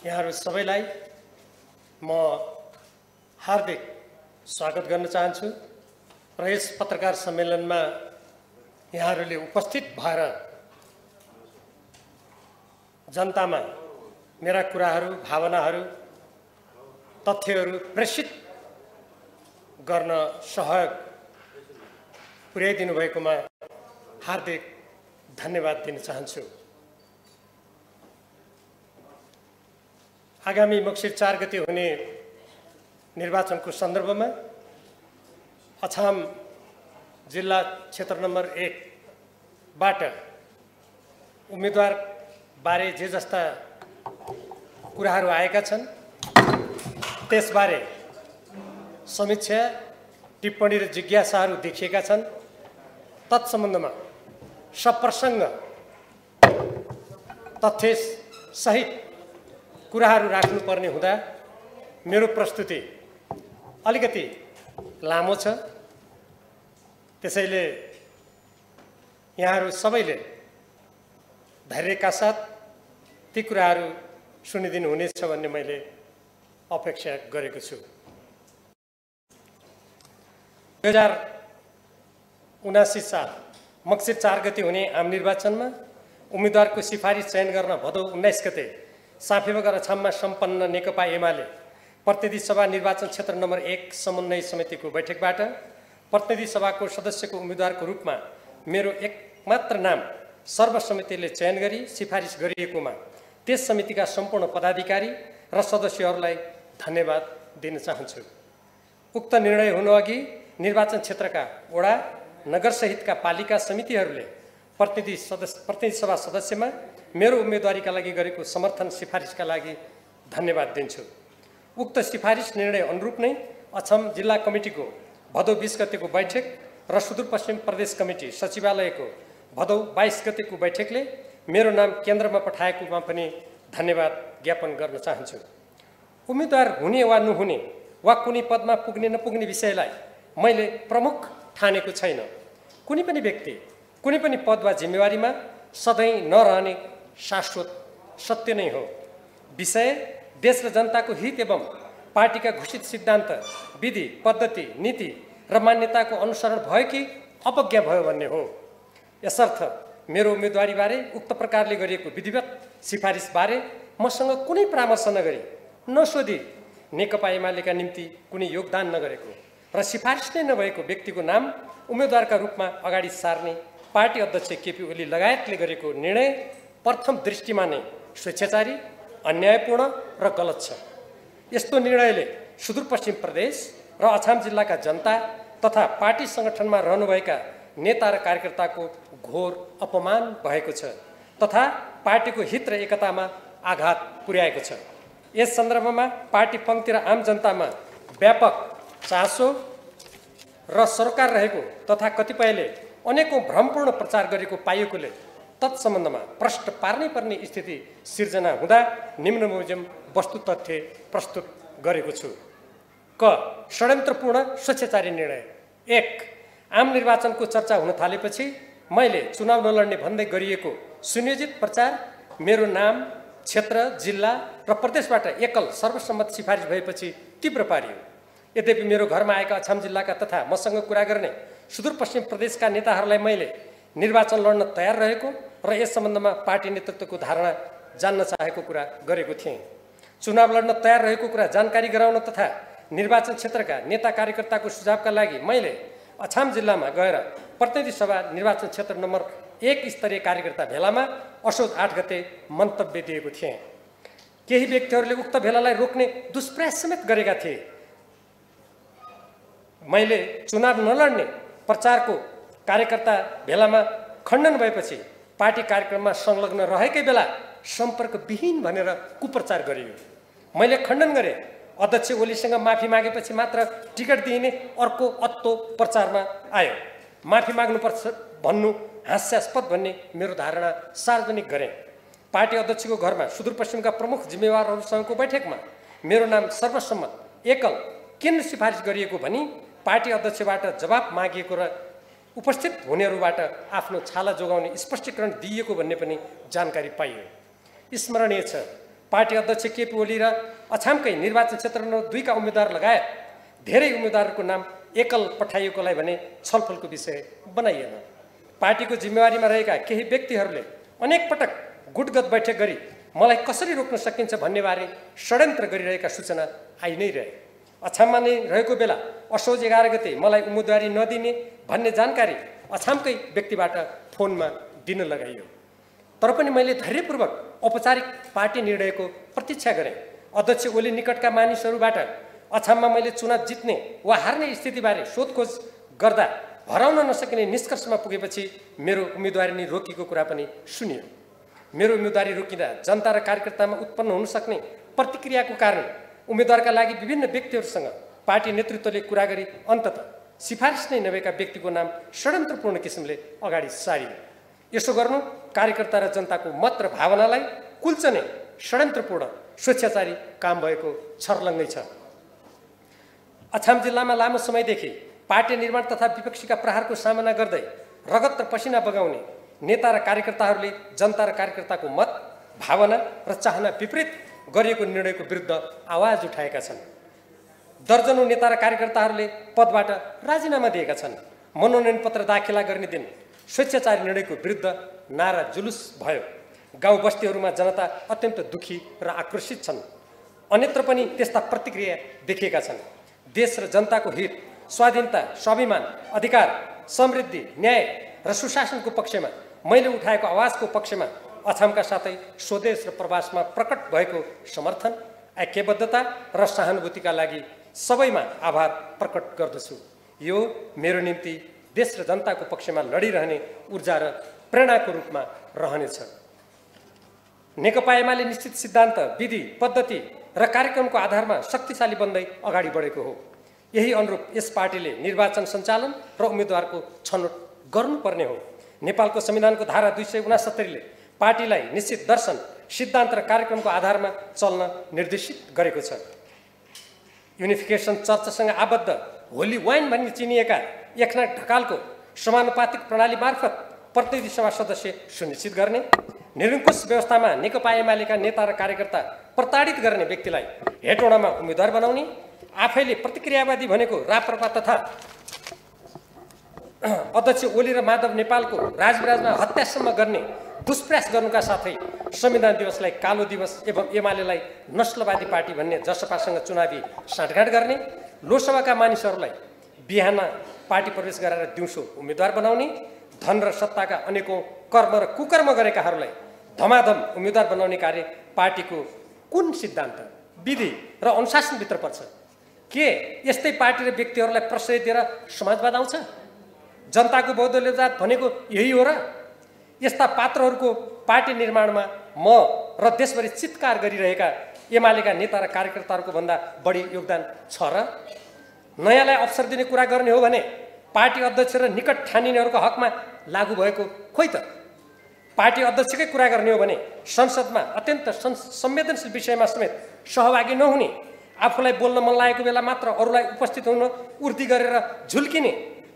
यहाँहरु सबैलाई म हार्दिक स्वागत गर्न चाहन्छु र यस पत्रकार सम्मेलनमा यहाँहरुले उपस्थित भएर जनतामा मेरा कुराहरु, भावनाहरु, तथ्यहरु प्रेषित गर्न सहयोग पुर्याइदिनु भएकोमा हार्दिक धन्यवाद दिन चाहन्छु। आगामी मक्सिर 4 गते हुने निर्वाचनको सन्दर्भमा अछाम जिल्ला क्षेत्र नम्बर 1 बाट उम्मेदवार बारे जे जस्ता कुराहरू आएका छन् त्यसबारे समीक्षा, टिप्पणी र जिज्ञासाहरू देखिएका छन्। तत्सम्बन्धमा सप्रसङ्ग तथ्य सहित कुराहरू राख्नुपर्ने हुँदा मेरो प्रस्तुति अलिकति लामो छ। त्यसैले यहाँहरू सबैले धैर्यका साथ ती कुराहरू सुनिदिनु हुनेछ भन्ने मैले अपेक्षा गरेको छु। 2079 साल मक्सिर 4 गते हुने आम निर्वाचनमा उम्मेदवारको सिफारिस चयन गर्न भदौ 19 गते साफेबगर अछाममा सम्पन्न नेकपा एमाले प्रतिनिधि सभा निर्वाचन क्षेत्र नम्बर 1 समन्वय समितिको बैठकबाट प्रतिनिधि सभाको सदस्यको उम्मेदवारको रूपमा मेरो एकमात्र नाम सर्वसमितिले चयन गरी सिफारिस गरिएकोमा त्यस समितिका सम्पूर्ण पदाधिकारी र सदस्यहरूलाई धन्यवाद दिन चाहन्छु। उक्त निर्णय हुनुअघि निर्वाचन क्षेत्रका वडा नगरसहितका पालिका समितिहरूले प्रतिनिधि सभा सदस्यमा मेरो उम्मेदवारीका लागि गरेको समर्थन सिफारिसका लागि धन्यवाद दिन्छु। उक्त सिफारिस निर्णय अनुरूप नै अछाम जिल्ला कमिटीको भदौ 20 गतेको बैठक र सुदूरपश्चिम प्रदेश कमिटी सचिवालयको भदौ 22 गतेको बैठकले मेरो नाम केन्द्रमा पठाएकोमा पनि धन्यवाद ज्ञापन गर्न चाहन्छु। उम्मेदवार हुने वा नहुने वा कुनै पदमा पुग्ने नपुग्ने विषयलाई मैले प्रमुख ठानेको छैन। कुनै पनि व्यक्ति कुनै पनि पद वा जिम्मेवारीमा सधैँ नरहने शाश्वत सत्य नै हो। विषय देश र जनताको हित एवं पार्टीका घोषित सिद्धान्त, विधि, पद्धति, नीति र मान्यताको अनुसरण भयो कि अपज्ञा भयो भन्ने हो। यसर्थ मेरो उम्मेदवारीबारे उक्त प्रकारले गरिएको विधिवत सिफारिसबारे मसँग कुनै परामर्श नगरी नसोधी नेकपा एमालेका निम्ति कुनै योगदान नगरेको र सिफारिस नै नभएको व्यक्तिको नाम उम्मेदवारका रूपमा अगाडि सार्ने पार्टी अध्यक्ष केपी ओली लगायतले गरेको निर्णय प्रथम दृष्टिमा नै स्वेच्छाचारी, अन्यायपूर्ण र गलत छ। यस्तो निर्णयले सुदूरपश्चिम प्रदेश र अछाम जिल्लाका जनता तथा पार्टी सङ्गठनमा रहनुभएका नेता र कार्यकर्ताको घोर अपमान भएको छ तथा पार्टीको हित र एकतामा आघात पुर्याएको छ। यस सन्दर्भमा पार्टी पङ्क्ति र आम जनतामा व्यापक चासो र सरोकार रहेको तथा कतिपयले अनेकौं भ्रमपूर्ण प्रचार गरेको पाइएकोले तत्सम्बन्धमा प्रश्न पार्नै पर्ने स्थिति सिर्जना हुँदा निम्न मुजब वस्तु तथ्य प्रस्तुत गरेको छु। क. षड्यन्त्रपूर्ण स्वेच्छाचारी निर्णय। 1. आम निर्वाचनको चर्चा हुन थालेपछि मैले चुनाव नलड्ने भन्दै गरिएको सुनियोजित प्रचार मेरो नाम, क्षेत्र, जिल्ला र प्रदेशबाट एकल सर्वसम्मत सिफारिस भएपछि तीव्र पारियो। यद्यपि मेरो घरमा आएका अछाम जिल्लाका तथा मसँग कुरा गर्ने सुदूरपश्चिम प्रदेशका नेताहरूलाई मैले निर्वाचन लड्न तयार रहेको र यस सम्बन्धमा पार्टी नेतृत्वको धारणा जान्न चाहेको कुरा गरेको थिएँ। चुनाव लड्न तयार रहेको कुरा जानकारी गराउन तथा निर्वाचन क्षेत्रका नेता कार्यकर्ताको सुझावका लागि मैले अछाम जिल्लामा गएर प्रतिनिधि सभा निर्वाचन क्षेत्र नम्बर 1 स्तरीय कार्यकर्ता भेलामा असोज 8 गते मन्तव्य दिएको थिएँ। केही व्यक्तिहरूले उक्त भेलालाई रोक्ने दुष्प्रयास समेत गरेका थिए। मैले चुनाव नलड्ने प्रचारको कार्यकर्ता भेलामा खण्डन भएपछि पार्टी कार्यक्रममा संलग्न रहेकै बेला सम्पर्कविहीन भनेर कुप्रचार गरियो। मैले खण्डन गरेँ। अध्यक्ष ओलीसँग माफी मागेपछि मात्र टिकट दिइने अर्को अत्तो प्रचारमा आयो। माफी माग्नुपर्छ भन्नु हास्यास्पद भन्ने मेरो धारणा सार्वजनिक गरेँ। पार्टी अध्यक्षको घरमा सुदूरपश्चिमका प्रमुख जिम्मेवारहरूसँगको बैठकमा मेरो नाम सर्वसम्मत एकल किन सिफारिस गरिएको भनी पार्टी अध्यक्षबाट जवाब मागिएको र उपस्थित हुनेहरूबाट आफ्नो छाला जोगाउने स्पष्टीकरण दिइएको भन्ने पनि जानकारी पाइयो। स्मरणीय छ पार्टी अध्यक्ष केपी ओली र अछामकै निर्वाचन क्षेत्र नम्बर 2 का उम्मेदवार लगायत धेरै उम्मेदवारहरूको नाम एकल पठाइएकोलाई भने छलफलको विषय बनाइएन। पार्टीको जिम्मेवारीमा रहेका केही व्यक्तिहरूले अनेक पटक गुटगत बैठक गरी मलाई कसरी रोक्न सकिन्छ भन्नेबारे षड्यन्त्र गरिरहेका सूचना आइ नै रहे। अछाममा नै रहेको बेला असोज 11 गते मलाई उम्मेदवारी नदिने भन्ने जानकारी अछामकै व्यक्तिबाट फोनमा दिन लगाइयो। तर पनि मैले धैर्यपूर्वक औपचारिक पार्टी निर्णयको प्रतीक्षा गरेँ। अध्यक्ष ओली निकटका मानिसहरूबाट अछाममा मैले चुनाव जित्ने वा हार्ने स्थितिबारे सोधखोज गर्दा हराउन नसकिने निष्कर्षमा पुगेपछि मेरो उम्मेदवारी नै रोकिएको कुरा पनि सुनियो। मेरो उम्मेदवारी रोकिँदा जनता र कार्यकर्तामा उत्पन्न हुन सक्ने प्रतिक्रियाको कारण उम्मेदवारका लागि विभिन्न व्यक्तिहरूसँग पार्टी नेतृत्वले कुरा गरी अन्ततः सिफारिस नै नभएका व्यक्तिको नाम षड्यन्त्रपूर्ण किसिमले अगाडि सारियो। यसो गर्नु कार्यकर्ता र जनताको मत र भावनालाई कुल्चने षड्यन्त्रपूर्ण स्वेच्छाचारी काम भएको छर्लङ्गै छ। अछाम जिल्लामा लामो समयदेखि पार्टी निर्माण तथा विपक्षीका प्रहारको सामना गर्दै रगत र पसिना बगाउने नेता र कार्यकर्ताहरूले जनता र कार्यकर्ताको मत, भावना र चाहना विपरीत गरिएको निर्णयको विरुद्ध आवाज उठाएका छन्। दर्जनौं नेता र कार्यकर्ताहरूले पदबाट राजीनामा दिएका छन्। मनोनयन पत्र दाखिला गर्ने दिन स्वेच्छाचारी निर्णयको विरुद्ध नारा जुलुस भयो। गाउँ बस्तीहरूमा जनता अत्यन्त दुखी र आक्रोशित छन्। अन्यत्र पनि त्यस्ता प्रतिक्रिया देखिएका छन्। देश र जनताको हित, स्वाधीनता, स्वाभिमान, अधिकार, समृद्धि, न्याय र सुशासनको पक्षमा मैले उठाएको आवाजको पक्षमा अछामका साथै स्वदेश र प्रवासमा प्रकट भएको समर्थन, ऐक्यबद्धता र सहानुभूतिका लागि सबैमा आभार प्रकट गर्दछु। यो मेरो निम्ति देश र जनताको पक्षमा लडिरहने ऊर्जा र प्रेरणाको रूपमा रहनेछ। नेकपा एमाले निश्चित सिद्धान्त, विधि, पद्धति र कार्यक्रमको आधारमा शक्तिशाली बन्दै अगाडि बढेको हो। यही अनुरूप यस पार्टीले निर्वाचन सञ्चालन र उम्मेदवारको छनौट गर्नुपर्ने हो। नेपालको संविधानको धारा 269ले पार्टीलाई निश्चित दर्शन, सिद्धान्त र कार्यक्रमको आधारमा चल्न निर्देशित गरेको छ। युनिफिकेसन चर्चसँग आबद्ध होली वाइन भनी चिनिएका एकनाथ ढकालको समानुपातिक प्रणाली मार्फत प्रतिनिधि सभा सदस्य सुनिश्चित गर्ने, निरङ्कुश व्यवस्थामा नेकपा एमालेका नेता र कार्यकर्ता प्रताडित गर्ने व्यक्तिलाई हेटौडामा उम्मेदवार बनाउने, आफैले प्रतिक्रियावादी भनेको राप्रपा तथा अध्यक्ष ओली र माधव नेपालको राजविराजमा हत्यासम्म गर्ने दुष्प्रयास गर्नुका साथै संविधान दिवसलाई कालो दिवस एवं एमालेलाई नस्लवादी पार्टी भन्ने जसपासँग चुनावी साँठगाँठ गर्ने, लोकसभाका मानिसहरूलाई बिहान पार्टी प्रवेश गराएर दिउँसो उम्मेदवार बनाउने, धन र सत्ताका अनेकौं कर्म र कुकर्म गरेकाहरूलाई धमाधम उम्मेदवार बनाउने कार्य पार्टीको कुन सिद्धान्त, विधि र अनुशासनभित्र पर्छ? के यस्तै पार्टी र व्यक्तिहरूलाई प्रश्रय दिएर समाजवाद आउँछ? जनताको बहुदलीयवाद भनेको यही हो र? यस्ता पात्रहरूको पार्टी निर्माणमा म र देशभरि चित्कार गरिरहेका एमालेका नेता र कार्यकर्ताहरूको भन्दा बढी योगदान छ र? नयाँलाई अवसर दिने कुरा गर्ने हो भने पार्टी अध्यक्ष र निकट ठानिनेहरूको हकमा लागू भएको खोइ त? पार्टी अध्यक्षकै कुरा गर्ने हो भने संसदमा अत्यन्त संवेदनशील विषयमा समेत सहभागी नहुने, आफूलाई बोल्न मन लागेको बेला मात्र अरूलाई उपस्थित हुन उर्दी गरेर झुल्किने,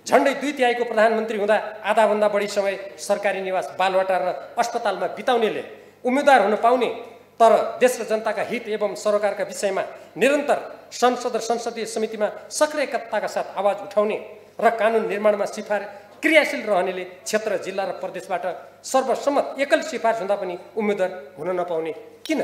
झन्डै 2/3 प्रधानमन्त्री हुँदा आधाभन्दा बढी समय सरकारी निवास, बालवाटार र अस्पतालमा बिताउनेले उम्मेदवार हुन पाउने, तर देश र जनताका हित एवं सरकारका विषयमा निरन्तर संसद र संसदीय समितिमा सक्रियताका साथ आवाज उठाउने र कानुन निर्माणमा क्रियाशील रहनेले क्षेत्र, जिल्ला र प्रदेशबाट सर्वसम्मत एकल सिफारिस हुँदा पनि उम्मेदवार हुन नपाउने किन?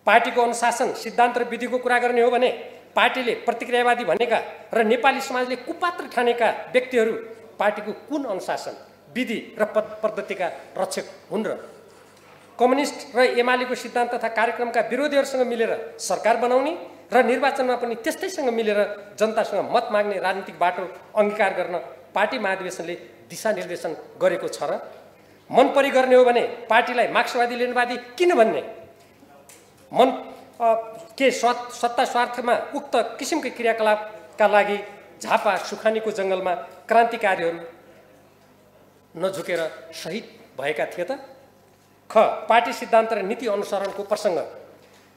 पार्टीको अनुशासन, सिद्धान्त र विधिको कुरा गर्ने हो भने पार्टीले प्रतिक्रियावादी भनेका र नेपाली समाजले कुपात्र ठानेका व्यक्तिहरू पार्टीको कुन अनुशासन, विधि र पद्धतिका रक्षक हुन् र? कम्युनिस्ट र एमालेको सिद्धान्त तथा कार्यक्रमका विरोधीहरूसँग मिलेर सरकार बनाउने र निर्वाचनमा पनि त्यस्तैसँग मिलेर जनतासँग मत माग्ने राजनीतिक बाटो अङ्गीकार गर्न पार्टी महाधिवेशनले दिशानिर्देशन गरेको छ र? मन परी गर्ने हो भने पार्टीलाई मार्क्सवादी लेनवादी किन भन्ने? सत्ता स्वार्थमा उक्त किसिमकै क्रियाकलापका लागि झापा सुखानीको जङ्गलमा क्रान्तिकारीहरू नझुकेर शहीद भएका थिए त? ख. पार्टी सिद्धान्त र नीति अनुसरणको प्रसङ्ग।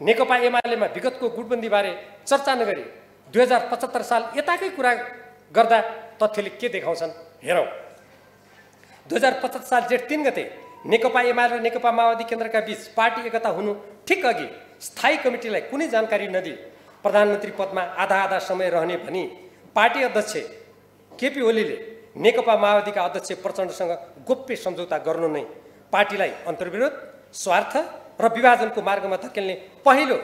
नेकपा एमालेमा विगतको गुटबन्दीबारे चर्चा नगरी 2075 साल यताकै कुरा गर्दा तथ्यले के देखाउँछन् हेरौँ। 2075 साल जेठ 3 गते नेकपा एमाले र नेकपा माओवादी केन्द्रका बीच पार्टी एकता हुनु ठिक अघि स्थायी कमिटीलाई कुनै जानकारी नदिई प्रधानमन्त्री पदमा आधा आधा समय रहने भनी पार्टी अध्यक्ष केपी ओलीले नेकपा माओवादीका अध्यक्ष प्रचण्डसँग गोप्य सम्झौता गर्नु नै पार्टीलाई अन्तर्विरोध, स्वार्थ र विभाजनको मार्गमा धकेल्ने पहिलो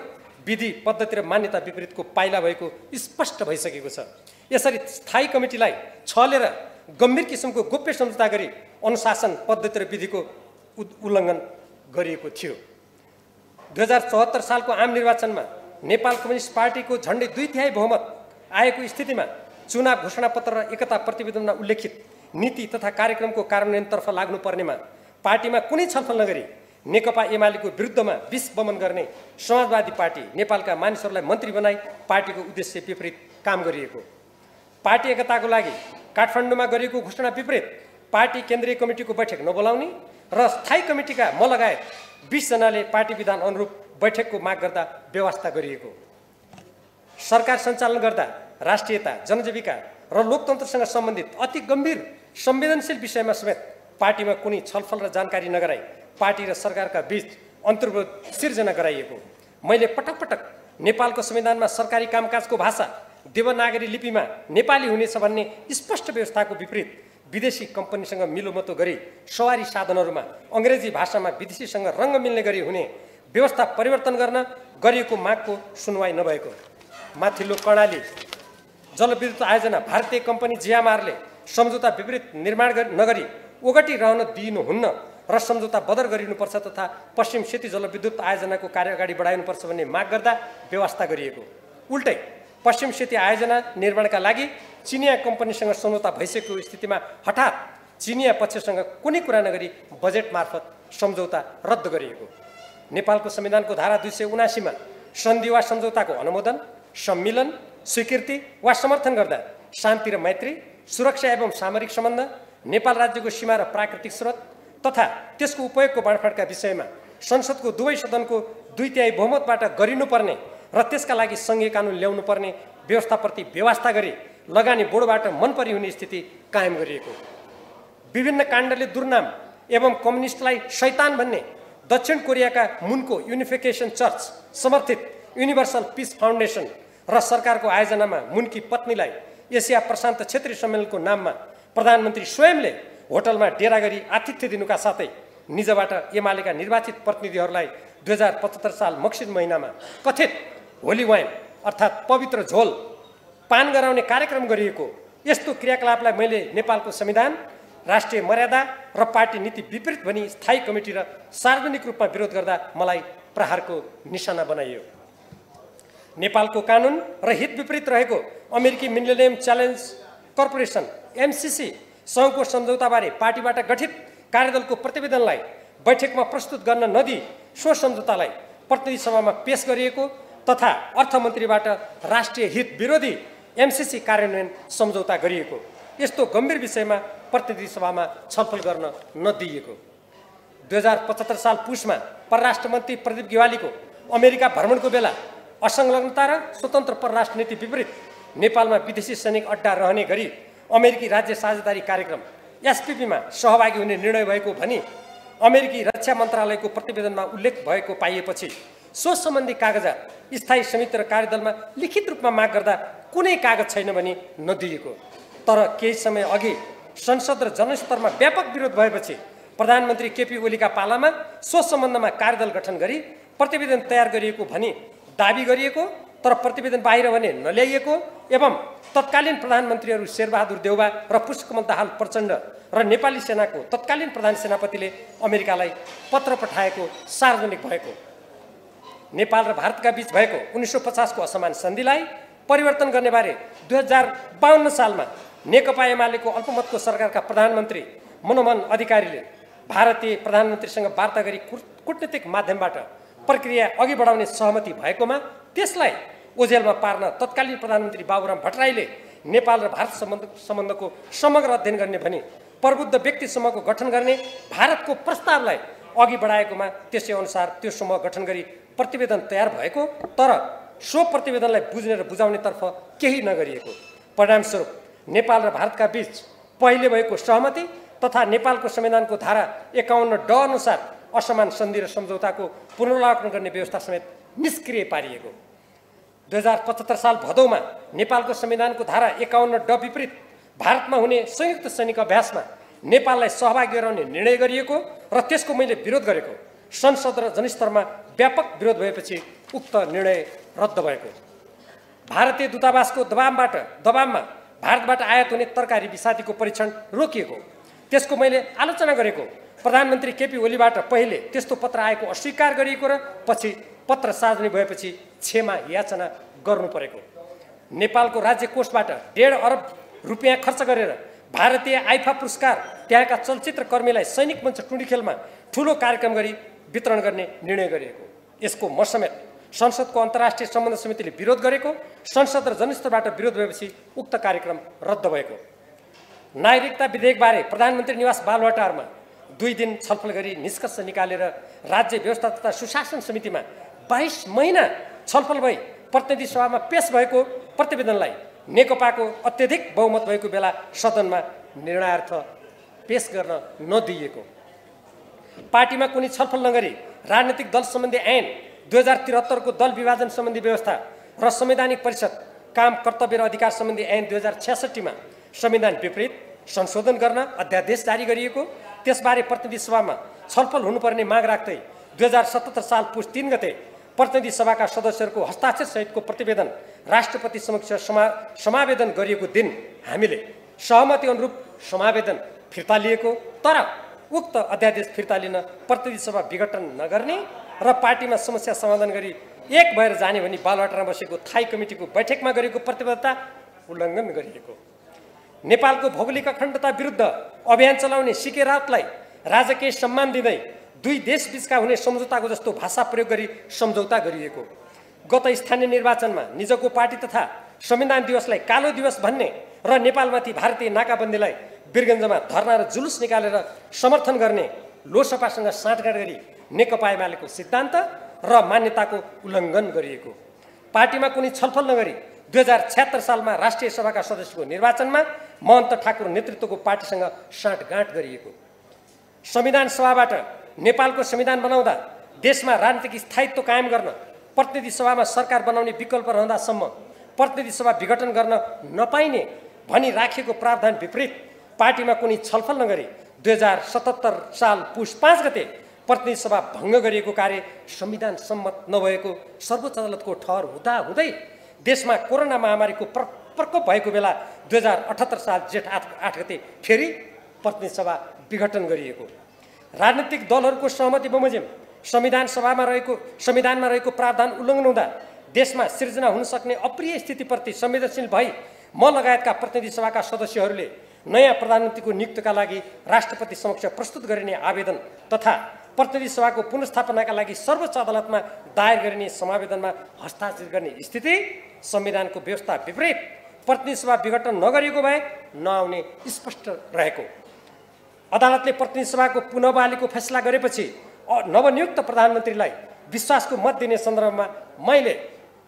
विधि पद्धति र मान्यता विपरीतको पाइला भएको स्पष्ट भइसकेको छ। यसरी स्थायी कमिटीलाई छलेर गम्भीर किसिमको गोप्य सम्झौता गरी अनुशासन पद्धति र विधिको उल्लङ्घन गरिएको थियो। 2074 सालको आम निर्वाचनमा नेपाल कम्युनिस्ट पार्टीको झन्डै 2/3 बहुमत आएको स्थितिमा चुनाव घोषणापत्र र एकता प्रतिवेदनमा उल्लेखित नीति तथा कार्यक्रमको कार्यान्वयनतर्फ लाग्नुपर्नेमा पार्टीमा कुनै छलफल नगरी नेकपा एमालेको विरुद्धमा विष बमन गर्ने समाजवादी पार्टी नेपालका मानिसहरूलाई मन्त्री बनाई पार्टीको उद्देश्य विपरीत काम गरिएको। पार्टी एकताको लागि काठमाडौँमा गरिएको घोषणा विपरीत पार्टी केन्द्रीय कमिटीको बैठक नबोलाउने र स्थायी कमिटीका म लगायत 20 जनाले पार्टी विधान अनुरूप बैठकको माग गर्दा व्यवस्था गरिएको। सरकार सञ्चालन गर्दा राष्ट्रियता, जनजीविका र लोकतन्त्रसँग सम्बन्धित अति गम्भीर संवेदनशील विषयमा समेत पार्टीमा कुनै छलफल र जानकारी नगराई पार्टी र सरकारका बीच अन्तर्विरोध सिर्जना गराइएको। मैले पटक पटक नेपालको संविधानमा सरकारी कामकाजको भाषा देवनागरी लिपिमा नेपाली हुनेछ भन्ने स्पष्ट व्यवस्थाको विपरीत विदेशी कम्पनीसँग मिलोमतो गरी सवारी साधनहरूमा अङ्ग्रेजी भाषामा विदेशीसँग रङ्ग मिल्ने गरी हुने व्यवस्था परिवर्तन गर्न गरिएको मागको सुनवाई नभएको। माथिल्लो कर्णाली जलविद्युत आयोजना भारतीय कम्पनी जियामारले सम्झौता विपरीत निर्माण नगरी ओगटी रहन दिनुहुन्न र सम्झौता बदर गरिनुपर्छ तथा पश्चिम सेती जलविद्युत आयोजनाको कार्य अगाडि बढाइनुपर्छ भन्ने माग गर्दा व्यवस्था गरिएको। उल्टै पश्चिम सेती आयोजना निर्माणका लागि चिनिया कम्पनीसँग सम्झौता भइसकेको स्थितिमा हठात चिनिया पक्षसँग कुनै कुरा नगरी बजेट मार्फत सम्झौता रद्द गरिएको। नेपालको संविधानको धारा 279 मा सन्धि वा सम्झौताको अनुमोदन, सम्मिलन, स्वीकृति वा समर्थन गर्दा शान्ति र मैत्री, सुरक्षा एवं सामरिक सम्बन्ध, नेपाल राज्यको सीमा र प्राकृतिक स्रोत तथा त्यसको उपयोगको बाँडफाँडका विषयमा संसदको दुवै सदनको 2/3 बहुमतबाट गरिनुपर्ने र त्यसका लागि सङ्घीय कानुन ल्याउनु पर्ने व्यवस्थाप्रति व्यवस्था गरी लगानी बोर्डबाट मनपरी हुने स्थिति कायम गरिएको। विभिन्न काण्डले दुर्नाम एवं कम्युनिस्टलाई शैतान भन्ने दक्षिण कोरियाका मुनको युनिफिकेसन चर्च समर्थित युनिभर्सल पिस फाउन्डेसन र सरकारको आयोजनामा मुनकी पत्नीलाई एसिया प्रशान्त क्षेत्रीय सम्मेलनको नाममा प्रधानमन्त्री स्वयंले होटलमा डेरा गरी आतिथ्य दिनुका साथै निजबाट एमालेका निर्वाचित प्रतिनिधिहरूलाई 2075 साल मक्सिर महिनामा कथित होली वाइन अर्थात् पवित्र झोल पान गराउने कार्यक्रम गरिएको। यस्तो क्रियाकलापलाई मैले नेपालको संविधान, राष्ट्रिय मर्यादा र पार्टी नीति विपरीत भनी स्थायी कमिटी र सार्वजनिक रूपमा विरोध गर्दा मलाई प्रहारको निशाना बनाइयो। नेपालको कानुन र हित विपरीत रहेको अमेरिकी मिलेनियम च्यालेन्ज कर्पोरेसन एमसीसी सँगको सम्झौताबारे पार्टीबाट गठित कार्यदलको प्रतिवेदनलाई बैठकमा प्रस्तुत गर्न नदिई सो सम्झौतालाई प्रतिनिधि सभामा पेश गरिएको तथा अर्थमन्त्रीबाट राष्ट्रिय हित विरोधी एमसीसी कार्यान्वयन सम्झौता गरिएको। यस्तो गम्भीर विषयमा प्रतिनिधि सभामा छलफल गर्न नदिइएको। 2075 साल पुसमा परराष्ट्र मन्त्री प्रदीप गेवालीको अमेरिका भ्रमणको बेला असंलग्नता र स्वतन्त्र परराष्ट्र नीति विपरीत नेपालमा विदेशी सैनिक अड्डा रहने गरी अमेरिकी राज्य साझेदारी कार्यक्रम एसपीपीमा सहभागी हुने निर्णय भएको भनी अमेरिकी रक्षा मन्त्रालयको प्रतिवेदनमा उल्लेख भएको पाइएपछि सो सम्बन्धी कागजात स्थायी समिति र कार्यदलमा लिखित रूपमा माग गर्दा कुनै कागज छैन भनी नदिएको। तर केही समय अघि संसद र जनस्तरमा व्यापक विरोध भएपछि प्रधानमन्त्री केपी ओलीका पालामा सो सम्बन्धमा कार्यदल गठन गरी प्रतिवेदन तयार गरिएको भनी दाबी गरिएको, तर प्रतिवेदन बाहिर भने नल्याइएको एवं तत्कालीन प्रधानमन्त्रीहरू शेरबहादुर देउवा र पुष्पकमल दाहाल प्रचण्ड र नेपाली सेनाको तत्कालीन प्रधान सेनापतिले अमेरिकालाई पत्र पठाएको सार्वजनिक भएको। नेपाल र भारतका बीच भएको 1950 को असमान सन्धिलाई परिवर्तन गर्ने बारे 2052 सालमा नेकपा एमालेको अल्पमतको सरकारका प्रधानमन्त्री मनमोहन अधिकारीले भारतीय प्रधानमन्त्रीसँग वार्ता गरी कूटनीतिक माध्यमबाट प्रक्रिया अघि बढाउने सहमति भएकोमा त्यसलाई ओझेलमा पार्न तत्कालीन प्रधानमन्त्री बाबुराम भट्टराईले नेपाल र भारत सम्बन्धको समग्र अध्ययन गर्ने भनी प्रबुद्ध व्यक्ति समूहको गठन गर्ने भारतको प्रस्तावलाई अघि बढाएकोमा त्यसै अनुसार त्यो समूह गठन गरी प्रतिवेदन तयार भएको, तर सो प्रतिवेदनलाई बुझ्ने र बुझाउनेतर्फ केही नगरिएको। परिणामस्वरूप नेपाल र भारतका बीच पहिले भएको सहमति तथा नेपालको संविधानको धारा 51 ड अनुसार असमान सन्धि र सम्झौताको पुनरावलोकन गर्ने व्यवस्था समेत निष्क्रिय पारिएको। 2075 साल भदौमा नेपालको संविधानको धारा 51 ड विपरीत भारतमा हुने संयुक्त सैनिक अभ्यासमा नेपाललाई सहभागी गराउने निर्णय गरिएको र त्यसको मैले विरोध गरेको। संसद र जनस्तरमा व्यापक विरोध भएपछि उक्त निर्णय रद्द भएको। भारतीय दूतावासको दबावमा भारतबाट आयात हुने तरकारी विषादीको परीक्षण रोकिएको। त्यसको मैले आलोचना गरेको। प्रधानमन्त्री केपी ओलीबाट पहिले त्यस्तो पत्र आएको अस्वीकार गरिएको र पछि पत्र सार्वजनिक भएपछि क्षमा याचना गर्नु परेको। नेपालको राज्य कोषबाट 1.5 अरब रुपियाँ खर्च गरेर भारतीय आइफा पुरस्कार त्यहाँका चलचित्र कर्मीलाई सैनिक मञ्च टुँडीखेलमा ठुलो कार्यक्रम गरी वितरण गर्ने निर्णय गरिएको। यसको म समेत संसदको अन्तर्राष्ट्रिय सम्बन्ध समितिले विरोध गरेको। संसद र जनस्तरबाट विरोध भएपछि उक्त कार्यक्रम रद्द भएको। नागरिकता विधेयकबारे प्रधानमन्त्री निवास बालुवाटारमा 2 दिन छलफल गरी निष्कर्ष निकालेर राज्य व्यवस्था तथा सुशासन समितिमा 22 महिना छलफल भई प्रतिनिधि सभामा पेश भएको प्रतिवेदनलाई नेकपाको अत्यधिक बहुमत भएको बेला सदनमा निर्णयार्थ पेश गर्न नदिएको। पार्टीमा कुनै छलफल नगरी राजनीतिक दल सम्बन्धी ऐन 2073 को दल विभाजन सम्बन्धी व्यवस्था र संवैधानिक परिषद काम कर्तव्य र अधिकार सम्बन्धी ऐन 2066 मा संविधान विपरीत संशोधन गर्न अध्यादेश जारी गरिएको। त्यसबारे प्रतिनिधि सभामा छलफल हुनुपर्ने माग राख्दै 2077 साल पुस 3 गते प्रतिनिधि सभाका सदस्यहरूको हस्ताक्षर सहितको प्रतिवेदन राष्ट्रपति समक्ष समावेदन गरिएको दिन हामीले सहमति अनुरूप समावेदन फिर्ता लिएको। तर उक्त अध्यादेश फिर्ता लिन प्रतिनिधि सभा विघटन नगर्ने र पार्टीमा समस्या समाधान गरी एक भएर जाने भनी बालुवाटारमा बसेको थाई कमिटीको बैठकमा गरेको प्रतिबद्धता उल्लङ्घन गरिएको। नेपालको भौगोलिक अखण्डता विरुद्ध अभियान चलाउने सीके राउतलाई राजकीय सम्मान दिँदै 2 देशबीचका हुने सम्झौताको जस्तो भाषा प्रयोग गरी सम्झौता गरिएको। गत स्थानीय निर्वाचनमा निजको पार्टी तथा संविधान दिवसलाई कालो दिवस भन्ने र नेपालमाथि भारतीय नाकाबन्दीलाई वीरगञ्जमा धरना र जुलुस निकालेर समर्थन गर्ने लोसपासँग साँठगाँठ गरी नेकपा एमालेको सिद्धान्त र मान्यताको उल्लङ्घन गरिएको। पार्टीमा कुनै छलफल नगरी 2076 सालमा राष्ट्रिय सभाका सदस्यको निर्वाचनमा महन्त ठाकुर नेतृत्वको पार्टीसँग साँठगाँठ गरिएको। संविधान सभाबाट नेपालको संविधान बनाउँदा देशमा राजनीतिक स्थायित्व कायम गर्न प्रतिनिधि सभामा सरकार बनाउने विकल्प रहँदासम्म प्रतिनिधि सभा विघटन गर्न नपाइने भनी राखिएको प्रावधान विपरीत पार्टीमा कुनै छलफल नगरी 2077 साल पुस 5 गते प्रतिनिधि सभा भङ्ग गरिएको कार्य संविधान सम्मत नभएको सर्वोच्च अदालतको ठहर हुँदै देशमा कोरोना महामारीको प्रकोप भएको बेला 2078 साल जेठ 8 गते फेरि प्रतिनिधि सभा विघटन गरिएको। राजनीतिक दलहरूको सहमति बमोजिम संविधानमा रहेको प्रावधान उल्लङ्घन हुँदा देशमा सिर्जना हुन सक्ने अप्रिय स्थितिप्रति संवेदनशील भई म लगायतका प्रतिनिधि सभाका सदस्यहरूले नयाँ प्रधानमन्त्रीको नियुक्तिका लागि राष्ट्रपति समक्ष प्रस्तुत गरिने आवेदन तथा प्रतिनिधि सभाको पुनर्स्थापनाका लागि सर्वोच्च अदालतमा दायर गरिने समावेदनमा हस्ताक्षर गर्ने स्थिति संविधानको व्यवस्था विपरीत प्रतिनिधि सभा विघटन नगरिएको भए नआउने स्पष्ट रहेको। अदालतले प्रतिनिधि सभाको पुनः बहालीको फैसला गरेपछि नवनियुक्त प्रधानमन्त्रीलाई विश्वासको मत दिने सन्दर्भमा मैले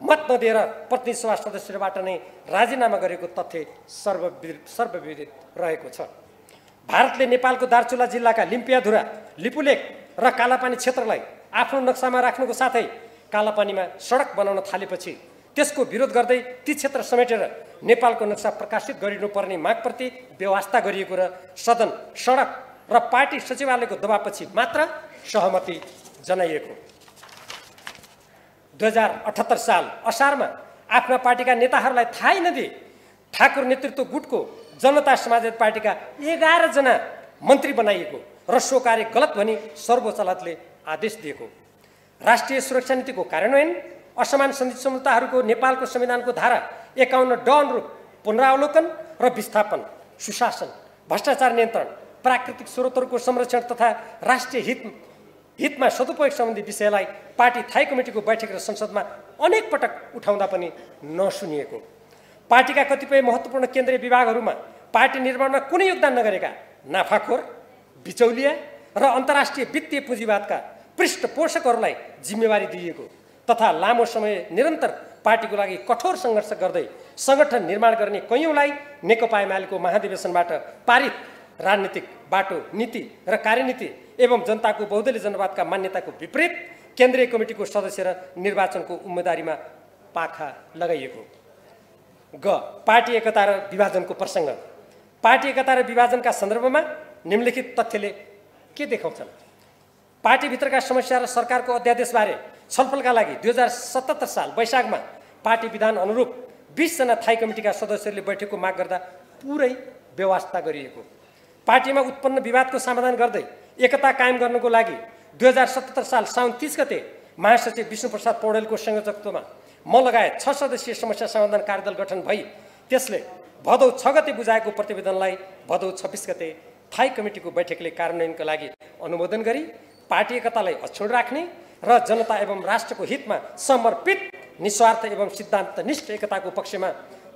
मत नदिएर प्रतिनिधि सभा सदस्यबाट नै राजीनामा गरेको तथ्य सर्वविदित रहेको छ। भारतले नेपालको दार्चुला जिल्लाका लिम्पियाधुरा, लिपुलेक र कालापानी क्षेत्रलाई आफ्नो नक्सामा राख्नुको साथै कालापानीमा सडक बनाउन थालेपछि त्यसको विरोध गर्दै ती क्षेत्र समेटेर नेपालको नक्सा प्रकाशित गरिनुपर्ने मागप्रति व्यवस्था गरिएको र सदन, सडक र पार्टी सचिवालयको दबावपछि मात्र सहमति जनाइएको। 2078 साल असारमा आफ्ना पार्टीका नेताहरूलाई थाहै नदिई ठाकुर नेतृत्व गुटको जनता समाजवादी पार्टीका 11 जना मन्त्री बनाइएको र सो कार्य गलत भनी सर्वोच्च अदालतले आदेश दिएको। राष्ट्रिय सुरक्षा नीतिको कार्यान्वयन, असमान सन्धि सम्झौताहरूको नेपालको संविधानको धारा 51 ड अनुरूप पुनरावलोकन र विस्थापन, सुशासन, भ्रष्टाचार नियन्त्रण, प्राकृतिक स्रोतहरूको संरक्षण तथा राष्ट्रिय हितमा सदुपयोग सम्बन्धी विषयलाई पार्टी थाई कमिटीको बैठक र संसदमा अनेक पटक उठाउँदा पनि नसुनिएको। पार्टीका कतिपय महत्त्वपूर्ण केन्द्रीय विभागहरूमा पार्टी निर्माणमा कुनै योगदान नगरेका नाफाखोर, बिचौलिया र अन्तर्राष्ट्रिय वित्तीय पुँजीवादका पृष्ठपोषकहरूलाई जिम्मेवारी दिइएको तथा लामो समय निरन्तर पार्टीको लागि कठोर सङ्घर्ष गर्दै सङ्गठन निर्माण गर्ने कैयौँलाई नेकपा एमालेको महाधिवेशनबाट पारित राजनीतिक बाटो, नीति र कार्यनीति एवं जनताको बहुदलीय जनवादका मान्यताको विपरीत केन्द्रीय कमिटीको सदस्य र निर्वाचनको उम्मेदवारीमा पाखा लगाइएको। ग पार्टी एकता र विभाजनको प्रसङ्ग। पार्टी एकता र विभाजनका सन्दर्भमा निम्नलिखित तथ्यले के देखाउँछन्? पार्टीभित्रका समस्या र सरकारको अध्यादेशबारे छलफलका लागि 2077 साल वैशाखमा पार्टी विधान अनुरूप 20 जना थाई कमिटीका सदस्यहरूले बैठकको माग गर्दा पुरै व्यवस्था गरिएको। पार्टीमा उत्पन्न विवादको समाधान गर्दै एकता कायम गर्नको लागि 2077 साल साउन 30 गते महासचिव विष्णुप्रसाद पौडेलको संयोजकत्वमा म लगायत 6 सदस्यीय समस्या समाधान कार्यदल गठन भई त्यसले भदौ 6 गते बुझाएको प्रतिवेदनलाई भदौ 26 गते थाई कमिटीको बैठकले कार्यान्वयनका लागि अनुमोदन गरी पार्टी एकतालाई अक्षुण्ण राख्ने र जनता एवं राष्ट्रको हितमा समर्पित निस्वार्थ एवं सिद्धान्तनिष्ठ एकताको पक्षमा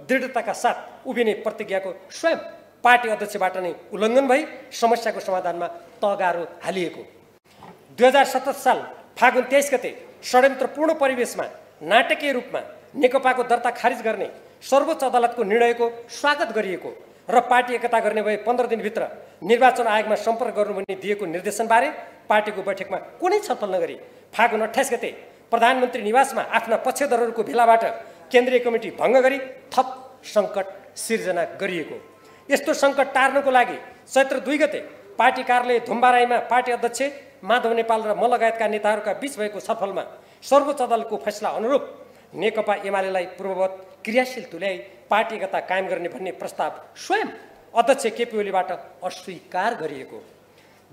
दृढताका साथ उभिने प्रतिज्ञाको स्वयं पार्टी अध्यक्षबाट नै उल्लङ्घन भई समस्याको समाधानमा तगारो हालिएको। 2077 साल फागुन 23 गते षड्यन्त्रपूर्ण परिवेशमा नाटकीय रूपमा नेकपाको दर्ता खारिज गर्ने सर्वोच्च अदालतको निर्णयको स्वागत गरिएको र पार्टी एकता गर्ने भए 15 दिनभित्र निर्वाचन आयोगमा सम्पर्क गर्नु भनी दिएको निर्देशनबारे पार्टीको बैठकमा कुनै छलफल नगरी फागुन 28 गते प्रधानमन्त्री निवासमा आफ्ना पक्षधरहरूको भेलाबाट केन्द्रीय कमिटी भङ्ग गरी थप सङ्कट सिर्जना गरिएको। यस्तो सङ्कट टार्नको लागि चैत्र 2 गते पार्टी कार्यालय धुम्बाराईमा पार्टी अध्यक्ष माधव नेपाल र म लगायतका नेताहरूका बीच भएको छलफलमा सर्वोच्च अदालतको फैसला अनुरूप नेकपा एमालेलाई पूर्ववत क्रियाशील तुल्याई पार्टी एकता कायम गर्ने भन्ने प्रस्ताव स्वयं अध्यक्ष केपी ओलीबाट अस्वीकार गरिएको।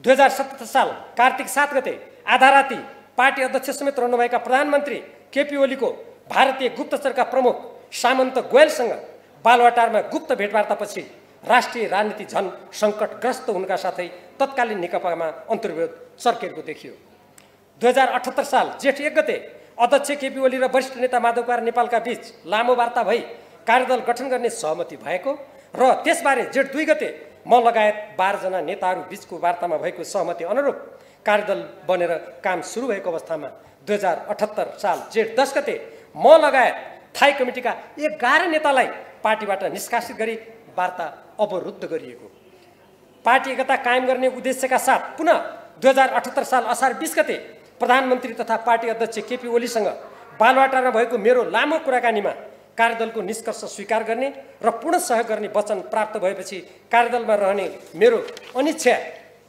2077 साल कार्तिक 7 गते आधा राति पार्टी अध्यक्ष समेत रहनुभएका प्रधानमन्त्री केपी ओलीको भारतीय गुप्तचरका प्रमुख सामन्त गोयलसँग बालुवाटारमा गुप्त भेटवार्तापछि राष्ट्रिय राजनीति झन सङ्कटग्रस्त हुनुका साथै तत्कालीन नेकपामा अन्तर्विरोध चर्केको देखियो। 2078 साल जेठ 1 गते अध्यक्ष केपी ओली र वरिष्ठ नेता माधव कुमार नेपालका बीच लामो वार्ता भई कार्यदल गठन गर्ने सहमति भएको र त्यसबारे जेठ 2 गते म लगायत 12 जना नेताहरू बीचको वार्तामा भएको सहमति अनुरूप कार्यदल बनेर काम सुरु भएको अवस्थामा 2078 साल जेठ 10 गते म लगायत थाई कमिटीका 11 नेतालाई पार्टीबाट निष्कासित गरी वार्ता अवरुद्ध गरिएको। पार्टी एकता कायम गर्ने उद्देश्यका साथ पुनः 2078 साल असार 20 गते प्रधानमन्त्री तथा पार्टी अध्यक्ष केपी ओलीसँग बालुवाटारमा भएको मेरो लामो कुराकानीमा कार्यदलको निष्कर्ष स्वीकार गर्ने र पूर्ण सहयोग गर्ने वचन प्राप्त भएपछि कार्यदलमा रहने मेरो अनिच्छा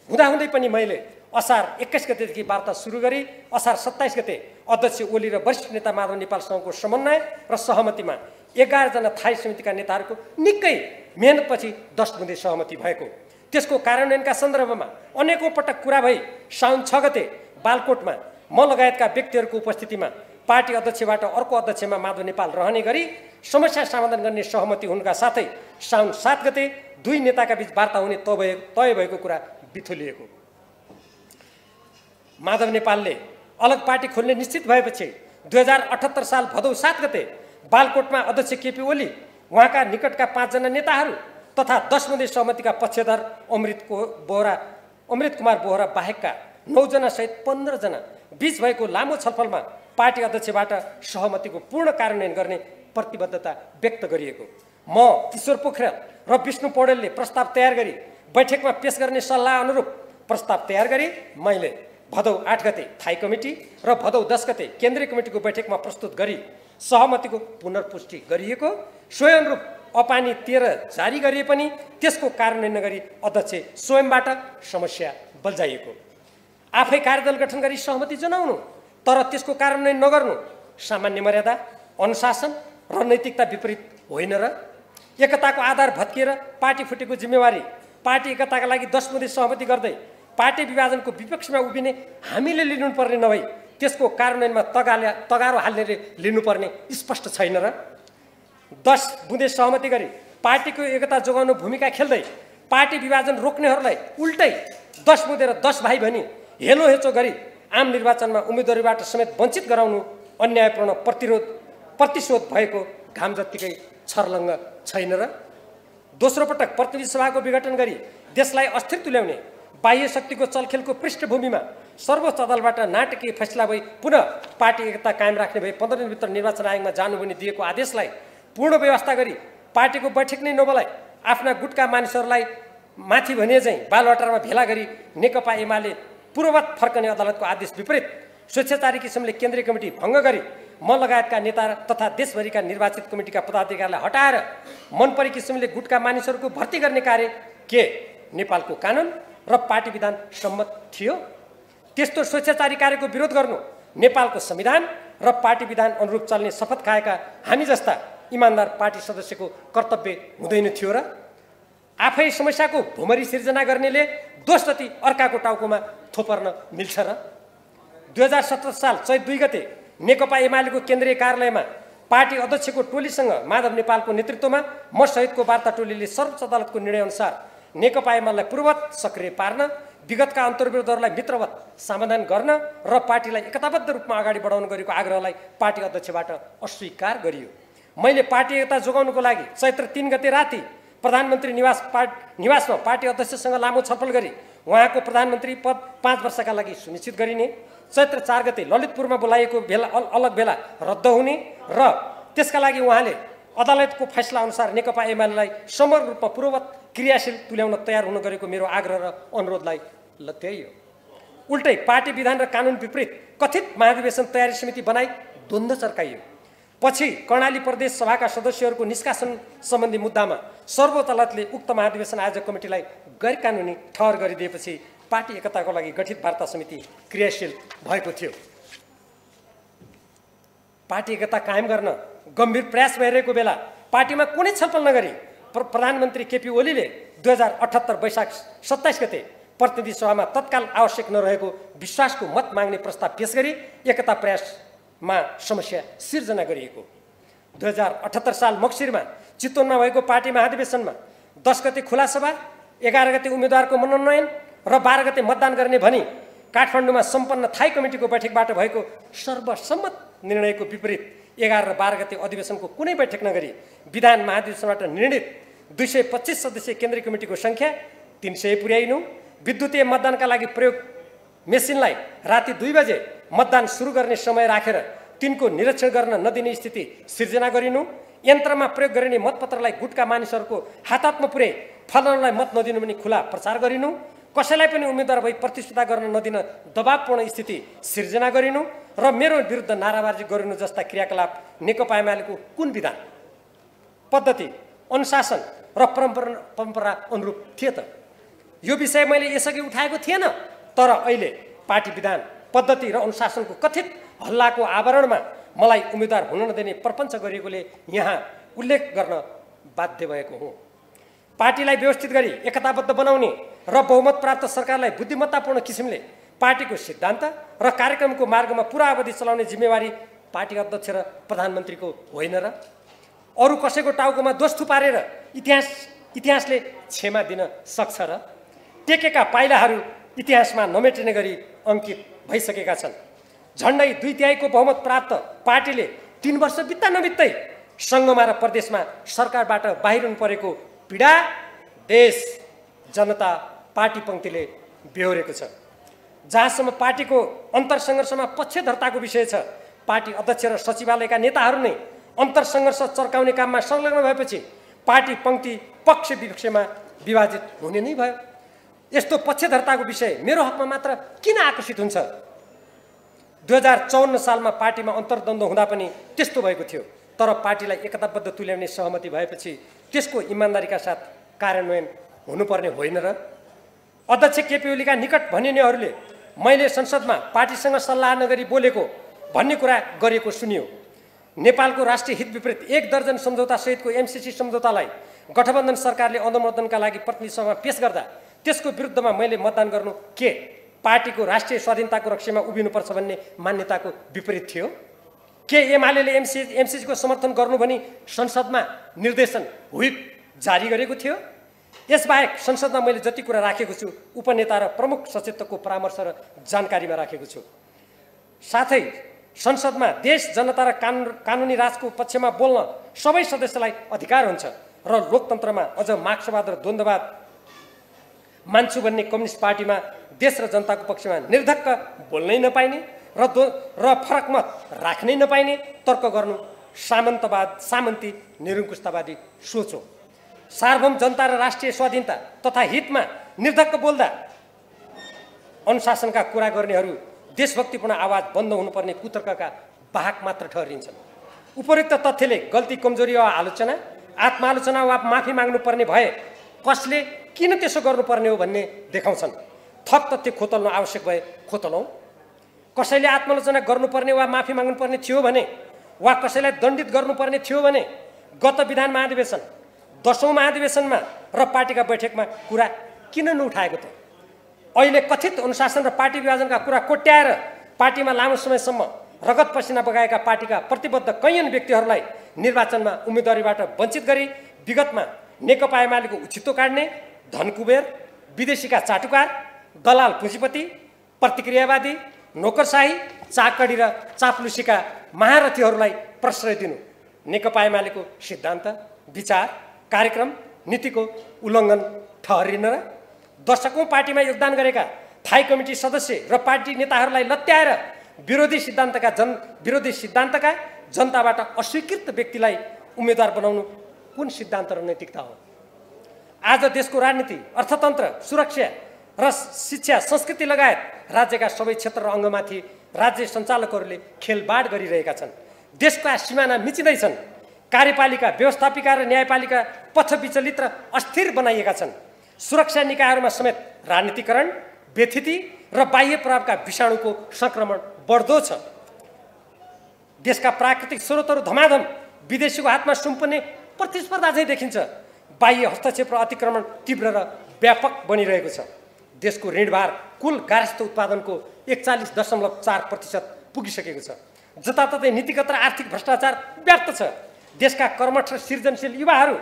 हुँदाहुँदै पनि मैले असार 21 गतेदेखि वार्ता सुरु गरी असार 27 गते अध्यक्ष ओली र वरिष्ठ नेता माधव नेपालसँगको समन्वय र सहमतिमा 11 जना थाई समितिका नेताहरूको निकै मेहनतपछि 10 बुँदे सहमति भएको। त्यसको कार्यान्वयनका सन्दर्भमा अनेकौं पटक कुरा भई साउन 6 गते बालकोटमा म लगायतका व्यक्तिहरूको उपस्थितिमा पार्टी अध्यक्षबाट अर्को अध्यक्षमा माधव नेपाल रहने गरी समस्या समाधान गर्ने सहमति हुनुका साथै साउन 7 गते दुई नेताका बीच वार्ता हुने तय भएको कुरा बिथोलिएको। माधव नेपालले अलग पार्टी खोल्ने निश्चित भएपछि 2078 साल भदौ 7 गते बालकोटमा अध्यक्ष केपी ओली उहाँका निकटका 5 जना नेताहरू तथा 10 बुँदे सहमतिका पक्षधर अमृत कुमार बोहरा बाहेकका 9 जना सहित 15 जना बीच भएको लामो छलफलमा पार्टी अध्यक्षबाट सहमतिको पूर्ण कार्यान्वयन गर्ने प्रतिबद्धता व्यक्त गरिएको। म ईश्वर पोखरेल र विष्णु पौडेलले प्रस्ताव तयार गरी बैठकमा पेश गर्ने सल्लाह अनुरूप प्रस्ताव तयार गरी मैले भदौ 8 गते थाई कमिटी र भदौ 10 गते केन्द्रीय कमिटीको बैठकमा प्रस्तुत गरी सहमतिको पुनर्पुष्टि गरिएको। सोही अनुरूप अपानी 13 जारी गरिए पनि त्यसको कार्यान्वयन नगरी अध्यक्ष स्वयंबाट समस्या बल्झाइएको। आफै कार्यदल गठन गरी सहमति जनाउनु तर त्यसको कार्यान्वयन नगर्नु सामान्य मर्यादा, अनुशासन र नैतिकता विपरीत होइन र? एकताको आधार भत्किएर पार्टी फुटेको जिम्मेवारी पार्टी एकताका लागि 10 बुँदे सहमति गर्दै पार्टी विभाजनको विपक्षमा उभिने हामीले लिनुपर्ने नभई त्यसको कार्यान्वयनमा तगारो हाल्नेले लिनुपर्ने स्पष्ट छैन र? 10 बुँदे सहमति गरी पार्टीको एकता जोगाउनु भूमिका खेल्दै पार्टी विभाजन रोक्नेहरूलाई उल्टै 10 बुँदे र 10 भाइ भनी हेलो हेचो गरी आम निर्वाचनमा उम्मेदवारीबाट समेत वञ्चित गराउनु अन्यायपूर्ण प्रतिशोध भएको घाम जत्तिकै छर्लङ्ग छैन र? दोस्रो पटक प्रतिनिधि सभाको विघटन गरी देशलाई अस्थिर तुल्याउने बाह्य शक्तिको चलखेलको पृष्ठभूमिमा सर्वोच्च अदालतबाट नाटकीय फैसला भई पुनः पार्टी एकता कायम राख्ने भए 15 दिनभित्र निर्वाचन आयोगमा जानु भनी दिएको आदेशलाई पूर्ण व्यवस्था गरी पार्टीको बैठक नै नबोलाई आफ्ना गुटका मानिसहरूलाई माथि भने चाहिँ बालवाटारमा भेला गरी नेकपा एमाले पूर्ववत फर्कने अदालतको आदेश विपरीत स्वेच्छाचारी किसिमले केन्द्रीय कमिटी भङ्ग गरी म लगायतका नेता तथा देशभरिका निर्वाचित कमिटीका पदाधिकारीलाई हटाएर मनपरी किसिमले गुटका मानिसहरूको भर्ती गर्ने कार्य के नेपालको कानुन र पार्टी विधान सम्मत थियो? त्यस्तो स्वेच्छाचारी कार्यको विरोध गर्नु नेपालको संविधान र पार्टी विधान अनुरूप चल्ने शपथ खाएका हामी जस्ता इमानदार पार्टी सदस्यको कर्तव्य हुँदैन थियो र? आफै समस्याको भुमरी सिर्जना गर्नेले दोष जति अर्काको टाउकोमा थोपर्न मिल्छ र? 2017 साल चैत 2 गते नेकपा एमालेको केन्द्रीय कार्यालयमा पार्टी अध्यक्षको टोलीसँग माधव नेपालको नेतृत्वमा म सहितको वार्ता टोलीले सर्वोच्च अदालतको निर्णयअनुसार नेकपा एमालेलाई पूर्ववत सक्रिय पार्न, विगतका अन्तर्विरोधहरूलाई मित्रवत समाधान गर्न र पार्टीलाई एकताबद्ध रूपमा अगाडि बढाउन गरेको आग्रहलाई पार्टी अध्यक्षबाट अस्वीकार गरियो। मैले पार्टी एकता जोगाउनको लागि चैत्र 3 गते राति प्रधानमन्त्री निवासमा पार्टी अध्यक्षसँग लामो छलफल गरी उहाँको प्रधानमन्त्री पद 5 वर्षका लागि सुनिश्चित गरिने, चैत्र 4 गते ललितपुरमा बोलाइएको अलग बेला रद्द हुने र त्यसका लागि उहाँले अदालतको फैसला अनुसार नेकपा एमालेलाई समग्र रूपमा पूर्ववत क्रियाशील तुल्याउन तयार हुन गरेको मेरो आग्रह र अनुरोधलाई लत्याइयो। उल्टै पार्टी विधान र कानुन विपरीत कथित महाधिवेशन तयारी समिति बनाई द्वन्द्व चर्काइयो। पछि कर्णाली प्रदेश सभाका सदस्यहरूको निष्कासन सम्बन्धी मुद्दामा सर्वोच्च अदालतले उक्त महाधिवेशन आयोजक कमिटीलाई गैर कानुनी ठहर गरिदिएपछि पार्टी एकताको लागि गठित वार्ता समिति क्रियाशील भएको थियो। पार्टी एकता कायम गर्न गम्भीर प्रयास भइरहेको बेला पार्टीमा कुनै छलफल नगरी प्रधानमन्त्री केपी ओलीले 2078 वैशाख 27 गते प्रतिनिधि सभामा तत्काल आवश्यक नरहेको विश्वासको मत माग्ने प्रस्ताव पेश गरी एकता प्रयासमा समस्या सिर्जना गरिएको। 2078 साल मक्सिरमा चितवनमा भएको पार्टी महाधिवेशनमा 10 गते खुला सभा, 11 गते उम्मेदवारको मनोनयन र 12 गते मतदान गर्ने भनी काठमाडौँमा सम्पन्न थाई कमिटीको बैठकबाट भएको सर्वसम्मत निर्णयको विपरीत 11 र 12 गते अधिवेशनको कुनै बैठक नगरी विधान महाधिवेशनबाट निर्णित 225 सदस्यीय केन्द्रीय कमिटीको सङ्ख्या 300 पुर्याइनु, विद्युतीय मतदानका लागि प्रयोग मेसिनलाई राति 2 बजे मतदान सुरु गर्ने समय राखेर तिनको निरीक्षण गर्न नदिने स्थिति सिर्जना गरिनु, यन्त्रमा प्रयोग गरिने मतपत्रलाई गुटका मानिसहरूको हातमा पुर्याई फलानालाई मत नदिनु पनि खुला प्रचार गरिनु, कसैलाई पनि उम्मेदवार भई प्रतिस्पर्धा गर्न नदिन दबावपूर्ण स्थिति सिर्जना गरिनु र मेरो विरुद्ध नाराबाजी गरिनु जस्ता क्रियाकलाप नेकपा एमालेको कुन विधान, पद्धति, अनुशासन र परम्परा अनुरूप थिए त? यो विषय मैले यसअघि उठाएको थिएन, तर अहिले पार्टी विधान, पद्धति र अनुशासनको कथित हल्लाको आवरणमा मलाई उम्मेदवार हुन नदिने प्रपञ्च गरिएकोले यहाँ उल्लेख गर्न बाध्य भएको हुँ। पार्टीलाई व्यवस्थित गरी एकताबद्ध बनाउने र बहुमत प्राप्त सरकारलाई बुद्धिमत्तापूर्ण किसिमले पार्टीको सिद्धान्त र कार्यक्रमको मार्गमा पुरा अवधि चलाउने जिम्मेवारी पार्टी अध्यक्ष र प्रधानमन्त्रीको होइन र? अरू कसैको टाउकोमा दोष थुपारेर इतिहासले क्षमा दिन सक्छ र? टेकेका पाइलाहरू इतिहासमा नमेटिने गरी अङ्कित भइसकेका छन्। झन्डै 2/3 बहुमत प्राप्त पार्टीले 3 वर्ष बित्दा नबित्दै सङ्घमा र प्रदेशमा सरकारबाट बाहिर हुनु परेको पीडा देश, जनता, पार्टी पङ्क्तिले बेहोरेको छ। जहाँसम्म पार्टीको अन्तरसङ्घर्षमा पक्षधरताको विषय छ, पार्टी अध्यक्ष र सचिवालयका नेताहरू नै अन्तरसङ्घर्ष चर्काउने काममा संलग्न भएपछि पार्टी पङ्क्ति पक्ष विपक्षमा विभाजित हुने नै भयो। यस्तो पक्षधरताको विषय मेरो हकमा मात्र किन आकर्षित हुन्छ? 2054 सालमा पार्टीमा अन्तर्द्वन्द्व हुँदा पनि त्यस्तो भएको थियो, तर पार्टीलाई एकताबद्ध तुल्याउने सहमति भएपछि त्यसको इमानदारीका साथ कार्यान्वयन हुनुपर्ने होइन र? अध्यक्ष केपी ओलीका निकट भनिनेहरूले मैले संसदमा पार्टीसँग सल्लाह नगरी बोलेको भन्ने कुरा गरेको सुनियो। नेपालको राष्ट्रिय हित विपरीत 1 दर्जन सम्झौता सहितको एमसीसी सम्झौतालाई गठबन्धन सरकारले अनुमोदनका लागि प्रतिनिधि सभामा पेश गर्दा त्यसको विरुद्धमा मैले मतदान गर्नु के पार्टीको राष्ट्रिय स्वाधीनताको रक्षामा उभिनुपर्छ भन्ने मान्यताको विपरीत थियो? के एमालेले एमसीसीको समर्थन गर्नु भनी संसदमा निर्देशन व्हिप जारी गरेको थियो? यसबाहेक संसदमा मैले जति कुरा राखेको छु उपनेता र प्रमुख सचेतकको परामर्श र जानकारीमा राखेको छु। साथै संसदमा देश, जनता र कानुनी राजको पक्षमा बोल्न सबै सदस्यलाई अधिकार हुन्छ र लोकतन्त्रमा अझ मार्क्सवाद र द्वन्द्ववाद मान्छु भन्ने कम्युनिस्ट पार्टीमा देश र जनताको पक्षमा निर्धक्क बोल्नै नपाइने र फरक मत राख्नै नपाइने तर्क गर्नु सामन्ती निरङ्कुशतावादी सोच हो। सार्वभौम जनता र राष्ट्रिय स्वाधीनता तथा हितमा निर्धक्क बोल्दा अनुशासनका कुरा गर्नेहरू देशभक्तिपूर्ण आवाज बन्द हुनुपर्ने कुतर्कका वाहक मात्र ठहरिन्छन्। उपरोक्त तथ्यले गल्ती कमजोरी वा आलोचना आत्मालोचना वा माफी माग्नुपर्ने भए कसले किन त्यसो गर्नुपर्ने हो भन्ने देखाउँछन्। थप तथ्य खोतल्न आवश्यक भए खोतलौँ। कसैले आत्मालोचना गर्नुपर्ने वा माफी माग्नुपर्ने थियो भने वा कसैलाई दण्डित गर्नुपर्ने थियो भने गत विधान महाधिवेशन 10औं महाधिवेशनमा र पार्टीका बैठकमा कुरा किन नउठाएको त? अहिले कथित अनुशासन र पार्टी विभाजनका कुरा कोट्याएर पार्टीमा लामो समयसम्म रगत पसिना बगाएका पार्टीका प्रतिबद्ध कैयन व्यक्तिहरूलाई निर्वाचनमा उम्मेदवारीबाट वञ्चित गरी विगतमा नेकपा एमालेको उछित्तो काट्ने धनकुबेर, विदेशीका चाटुकार, दलाल पुँजीपति, प्रतिक्रियावादी, नोकरशाही, चाकडी र चाप्लुसीका महारथीहरूलाई प्रश्रय दिनु नेकपा एमालेको सिद्धान्त, विचार, कार्यक्रम, नीतिको उल्लङ्घन ठहरिन र दशकौं पार्टीमा योगदान गरेका थाई कमिटी सदस्य र पार्टी नेताहरूलाई लत्याएर विरोधी सिद्धान्तका जनताबाट अस्वीकृत व्यक्तिलाई उम्मेदवार बनाउनु कुन सिद्धान्त र नैतिकता हो? आज देशको राजनीति, अर्थतन्त्र, सुरक्षा र शिक्षा, संस्कृति लगायत राज्यका सबै क्षेत्र र अङ्गमाथि राज्य सञ्चालकहरूले खेलबाड गरिरहेका छन्। देशका सिमाना मिचिँदैछन्। कार्यपालिका, व्यवस्थापिका र न्यायपालिका पथ विचलित र अस्थिर बनाइएका छन्। सुरक्षा निकायहरूमा समेत राजनीतिकरण, व्यथिति र बाह्य प्रभावका विषाणुको संक्रमण बढ्दो छ। देशका प्राकृतिक स्रोतहरू धमाधम विदेशीको हातमा सुम्पने प्रतिस्पर्धा चाहिँ देखिन्छ। बाह्य हस्तक्षेप र अतिक्रमण तीव्र र व्यापक बनिरहेको छ। देशको ऋणभार कुल गार्हस्थ्य उत्पादनको 41.4% पुगिसकेको छ। जताततै नीतिगत र आर्थिक भ्रष्टाचार व्याप्त छ। देशका कर्मठ र सृजनशील युवाहरू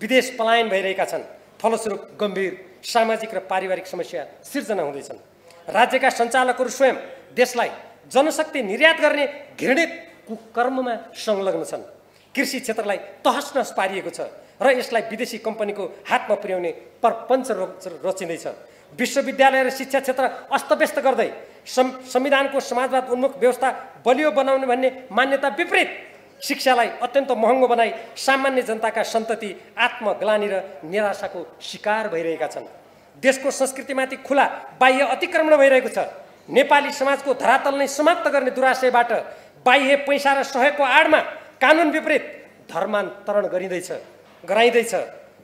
विदेश पलायन भइरहेका छन्। फलस्वरूप गम्भीर सामाजिक र पारिवारिक समस्या सिर्जना हुँदैछन्। राज्यका सञ्चालकहरू स्वयं देशलाई जनशक्ति निर्यात गर्ने घृणित कुकर्ममा संलग्न छन्। कृषि क्षेत्रलाई तहस नहस पारिएको छ र यसलाई विदेशी कम्पनीको हातमा पुर्याउने प्रपञ्च रचिँदैछ। विश्वविद्यालय र शिक्षा क्षेत्र अस्तव्यस्त गर्दै संविधानको समाजवाद उन्मुख व्यवस्था बलियो बनाउने भन्ने मान्यता विपरीत शिक्षालाई अत्यन्त महँगो बनाई सामान्य जनताका सन्तति आत्मग्लानि र निराशाको शिकार भइरहेका छन्। देशको संस्कृतिमाथि खुला बाह्य अतिक्रमण भइरहेको छ। नेपाली समाजको धरातल नै समाप्त गर्ने दुराशयबाट बाह्य पैसा र सहयोगको आडमा कानुन विपरीत धर्मान्तरण गराइँदैछ।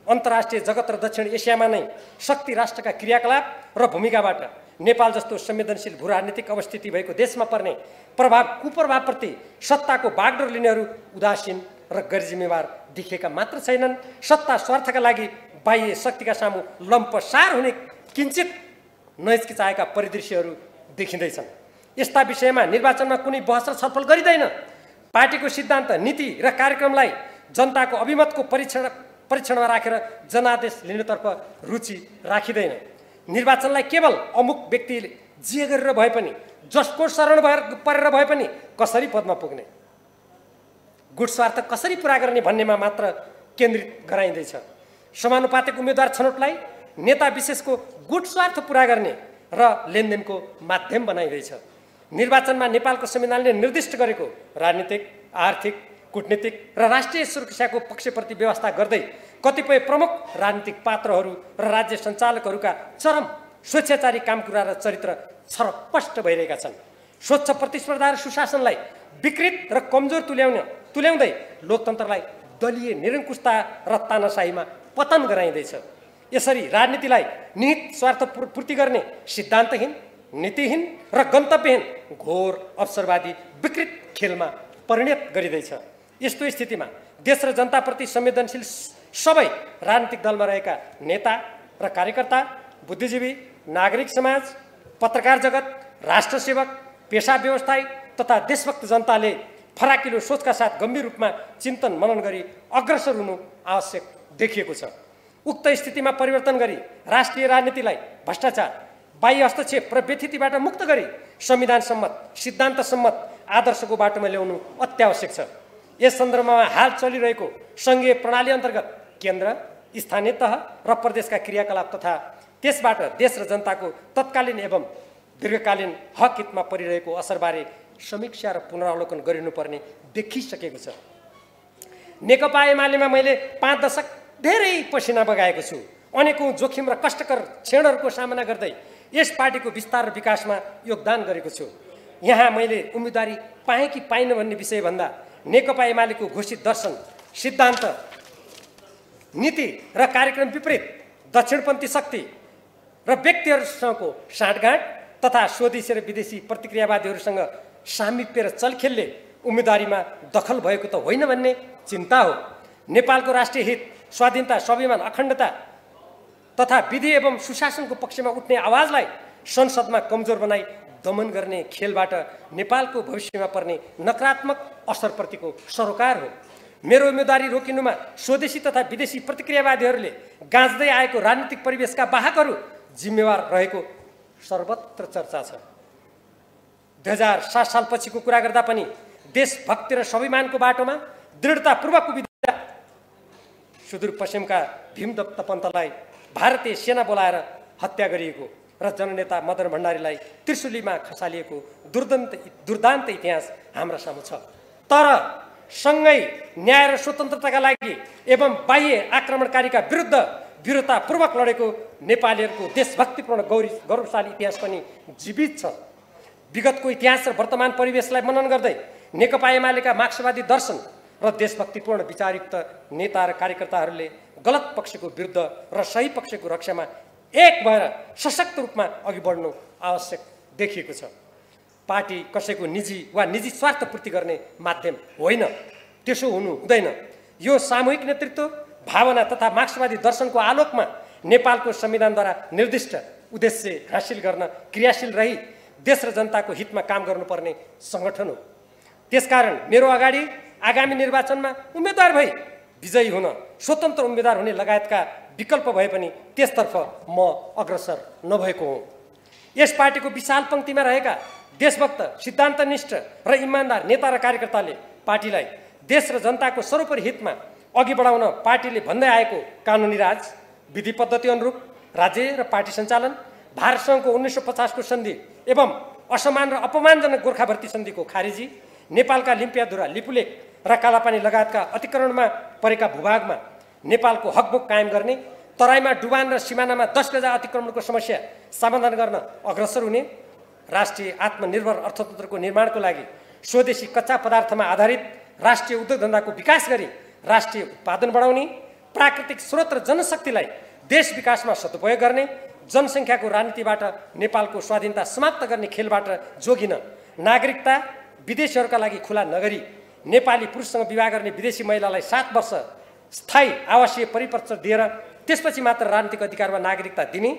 अन्तर्राष्ट्रिय जगत र दक्षिण एसियामा नै शक्ति राष्ट्रका क्रियाकलाप र भूमिकाबाट नेपाल जस्तो संवेदनशील भू राजनीतिक अवस्थिति भएको देशमा पर्ने कुप्रभावप्रति सत्ताको बागडोर लिनेहरू उदासीन र गैरजिम्मेवार देखिएका मात्र छैनन्। सत्ता स्वार्थका लागि बाह्य शक्तिका सामु लम्पसार हुने किञ्चित नहिचकिचाएका परिदृश्यहरू देखिँदैछन्। यस्ता विषयमा निर्वाचनमा कुनै बहस र छलफल गरिँदैन। पार्टीको सिद्धान्त, नीति र कार्यक्रमलाई जनताको अभिमतको परीक्षणमा राखेर जनादेश लिनेतर्फ रुचि राखिँदैन। निर्वाचनलाई केवल अमुक व्यक्तिले जे गरेर भए पनि, जसको शरण परेर भए पनि कसरी पदमा पुग्ने, गुट स्वार्थ कसरी पुरा गर्ने भन्नेमा मात्र केन्द्रित गराइँदैछ। समानुपातिक उम्मेदवार छनौटलाई नेता विशेषको गुट स्वार्थ पुरा गर्ने र लेनदेनको माध्यम बनाइँदैछ। निर्वाचनमा नेपालको संविधानले निर्दिष्ट गरेको राजनीतिक, आर्थिक, कूटनीतिक र राष्ट्रिय सुरक्षाको पक्षप्रति व्यवस्था गर्दै कतिपय प्रमुख राजनीतिक पात्रहरू र राज्य सञ्चालकहरूका चरम स्वेच्छाचारी कामकुरा र चरित्र छरपष्ट भइरहेका छन्। स्वच्छ प्रतिस्पर्धा र सुशासनलाई विकृत र कमजोर तुल्याउँदै लोकतन्त्रलाई दलीय निरङ्कुशता र तानाशाहीमा पतन गराइँदैछ। यसरी राजनीतिलाई निहित स्वार्थ पूर्ति गर्ने सिद्धान्तहीन, नीतिहीन र गन्तव्यहीन घोर अवसरवादी विकृत खेलमा परिणत गरिँदैछ। यस्तो स्थितिमा देश र जनताप्रति संवेदनशील सबै राजनीतिक दलमा रहेका नेता र कार्यकर्ता, बुद्धिजीवी, नागरिक समाज, पत्रकार जगत, राष्ट्रसेवक, पेशा व्यवसायी तथा देशभक्त जनताले फराकिलो सोचका साथ गम्भीर रूपमा चिन्तन मनन गरी अग्रसर हुनु आवश्यक देखिएको छ। उक्त स्थितिमा परिवर्तन गरी राष्ट्रिय राजनीतिलाई भ्रष्टाचार, बाह्य हस्तक्षेप र व्यथितिबाट मुक्त गरी संविधान सम्मत, सिद्धान्त सम्मत आदर्शको बाटोमा ल्याउनु अत्यावश्यक छ। यस सन्दर्भमा हाल चलिरहेको सङ्घीय प्रणाली अन्तर्गत केन्द्र, स्थानीय तह र प्रदेशका क्रियाकलाप तथा त्यसबाट देश र जनताको तत्कालीन एवं दीर्घकालीन हक हितमा परिरहेको असरबारे समीक्षा र पुनरावलोकन गरिनुपर्ने देखिसकेको छ। नेकपा एमालेमा मैले 5 दशक धेरै पसिना बगाएको छु। अनेकौं जोखिम र कष्टकर क्षणहरूको सामना गर्दै यस पार्टीको विस्तार र विकासमा योगदान गरेको छु। यहाँ मैले उम्मेदवारी पाएँ कि पाइनँ भन्ने विषयभन्दा नेकपा एमालेको घोषित दर्शन, सिद्धान्त, नीति र कार्यक्रम विपरीत दक्षिणपन्थी शक्ति र व्यक्तिहरूसँगको साँठगाँठ तथा स्वदेशी र विदेशी प्रतिक्रियावादीहरूसँग सामिप्य र चलखेलले उम्मेदवारीमा दखल भएको त होइन भन्ने चिन्ता हो। नेपालको राष्ट्रिय हित, स्वाधीनता, स्वाभिमान, अखण्डता तथा विधि एवं सुशासनको पक्षमा उठ्ने आवाजलाई संसदमा कमजोर बनाई दमन गर्ने खेलबाट नेपालको भविष्यमा पर्ने नकारात्मक असरप्रतिको सरोकार हो। मेरो उम्मेदवारी रोकिनुमा स्वदेशी तथा विदेशी प्रतिक्रियावादीहरूले गाँच्दै आएको राजनीतिक परिवेशका वाहकहरू जिम्मेवार रहेको सर्वत्र चर्चा छ। 2007 सालपछिको कुरा गर्दा पनि देशभक्ति र स्वाभिमानको बाटोमा दृढतापूर्वक उभिँदा सुदूरपश्चिमका भीमदत्त पन्तलाई भारतीय सेना बोलाएर हत्या गरिएको र जननेता मदन भण्डारीलाई त्रिशुलीमा खसालिएको दुर्दान्त इतिहास हाम्रा सामु छ। तर सँगै न्याय र स्वतन्त्रताका लागि एवं बाह्य आक्रमणकारीका विरुद्ध वीरतापूर्वक लडेको नेपालीहरूको देशभक्तिपूर्ण गौरवशाली इतिहास पनि जीवित छ। विगतको इतिहास र वर्तमान परिवेशलाई मनन गर्दै नेकपा एमालेका मार्क्सवादी दर्शन र देशभक्तिपूर्ण विचारयुक्त नेता र कार्यकर्ताहरूले गलत पक्षको विरुद्ध र सही पक्षको रक्षामा एक भएर सशक्त रूपमा अघि बढ्नु आवश्यक देखिएको छ। पार्टी कसैको निजी वा निजी स्वार्थ पूर्ति गर्ने माध्यम होइन, त्यसो हुनु हुँदैन। यो सामूहिक नेतृत्व भावना तथा मार्क्सवादी दर्शनको आलोकमा नेपालको संविधानद्वारा निर्दिष्ट उद्देश्य हासिल गर्न क्रियाशील रही देश र जनताको हितमा काम गर्नुपर्ने सङ्गठन हो। त्यसकारण मेरो अगाडि आगामी निर्वाचनमा उम्मेदवार भई विजयी हुन, स्वतन्त्र उम्मेदवार हुने लगायतका विकल्प भए पनि त्यसतर्फ म अग्रसर नभएको हुँ। यस पार्टीको विशाल पङ्क्तिमा रहेका देशभक्त, सिद्धान्तनिष्ठ र इमान्दार नेता र कार्यकर्ताले पार्टीलाई देश र जनताको सर्वोपरि हितमा अघि बढाउन पार्टीले भन्दै आएको कानुनी राज, विधि पद्धति अनुरूप राज्य र पार्टी सञ्चालन, भारतसँगको 1950 को सन्धि एवं असमान र अपमानजनक गोर्खा भर्ती सन्धिको खारेजी, नेपालका लिम्पियाधुरा, लिपुलेक र कालापानी लगायतका अतिक्रमणमा परेका भूभागमा नेपालको हकबुक कायम गर्ने, तराईमा डुबान र सिमानामा 10 गजा अतिक्रमणको समस्या समाधान गर्न अग्रसर हुने, राष्ट्रिय आत्मनिर्भर अर्थतन्त्रको निर्माणको लागि स्वदेशी कच्चा पदार्थमा आधारित राष्ट्रिय उद्योग धन्दाको विकास गरी राष्ट्रिय उत्पादन बढाउने, प्राकृतिक स्रोत र जनशक्तिलाई देश विकासमा सदुपयोग गर्ने, जनसङ्ख्याको राजनीतिबाट नेपालको स्वाधीनता समाप्त गर्ने खेलबाट जोगिन नागरिकता विदेशीहरूका लागि खुला नगरी नेपाली पुरुषसँग विवाह गर्ने विदेशी महिलालाई 7 वर्ष स्थायी आवासीय परिपत्र दिएर त्यसपछि मात्र राजनीतिक अधिकार वा नागरिकता दिने,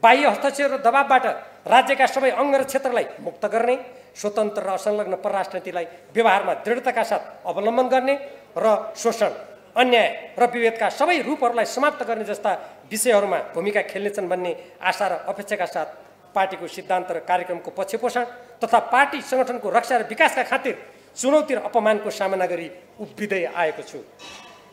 बाह्य हस्तक्षेप र दबावबाट राज्यका सबै अङ्ग र क्षेत्रलाई मुक्त गर्ने, स्वतन्त्र र असंलग्न परराष्ट्र नीतिलाई व्यवहारमा दृढताका साथ अवलम्बन गर्ने र शोषण, अन्याय र विभेदका सबै रूपहरूलाई समाप्त गर्ने जस्ता विषयहरूमा भूमिका खेल्नेछन् भन्ने आशा र अपेक्षाका साथ पार्टीको सिद्धान्त र कार्यक्रमको पक्षपोषण तथा पार्टी सङ्गठनको रक्षा र विकासका खातिर चुनौती र अपमानको सामना गरी उभिँदै आएको छु।